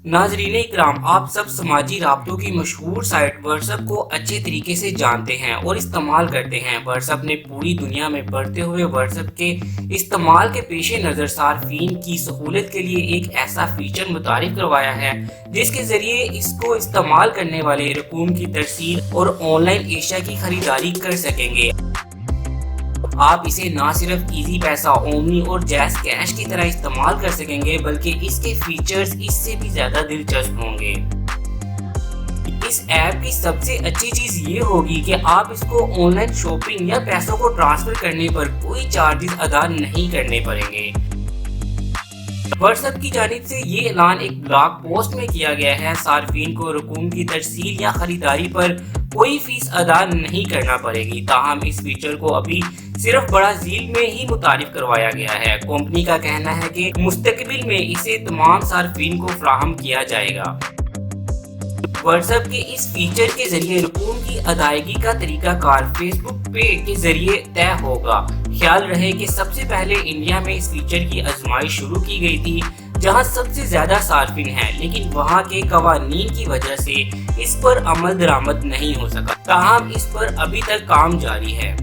नाजरीन इकराम, आप सब समाजी राब्तों की मशहूर साइट व्हाट्सएप को अच्छे तरीके से जानते हैं और इस्तेमाल करते हैं। व्हाट्सएप ने पूरी दुनिया में बढ़ते हुए व्हाट्सएप के इस्तेमाल के पेश नज़र सार्फिन की सहूलत के लिए एक ऐसा फीचर मुतारिफ करवाया है जिसके जरिए इसको इस्तेमाल करने वाले रकूम की तरसील और ऑनलाइन एशिया की खरीदारी कर सकेंगे। आप इसे ना सिर्फ इजी पैसा, ओमनी और जैज़ कैश की तरह इस्तेमाल कर सकेंगे, बल्कि इसके फीचर्स इससे भी ज्यादा दिलचस्प होंगे। इस ऐप की सबसे अच्छी चीज ये होगी कि आप इसको ऑनलाइन शॉपिंग या पैसों को ट्रांसफर करने पर कोई चार्जेस अदा नहीं करने पड़ेंगे। व्हाट्सएप की जानिब से ये ऐलान एक ब्लॉग पोस्ट में किया गया है। सार्फिन को रकूम की तरसील या खरीदारी पर कोई फीस अदा नहीं करना पड़ेगी। ताहम इस फीचर को अभी सिर्फ ब्राजील में ही मुतारिफ करवाया गया है। कंपनी का कहना है कि मुस्तकबिल में इसे तमाम सार्फिन को फराहम किया जाएगा। व्हाट्सएप के इस फीचर के जरिए रकूम की अदायगी का तरीका कार फेसबुक पे के जरिए तय होगा। ख्याल रहे कि सबसे पहले इंडिया में इस फीचर की आजमाइश शुरू की गई थी, जहां सबसे ज्यादा सार्फिन हैं, लेकिन वहां के कवानीन की वजह से इस पर अमल दरामद नहीं हो सका। ताहम इस पर अभी तक काम जारी है।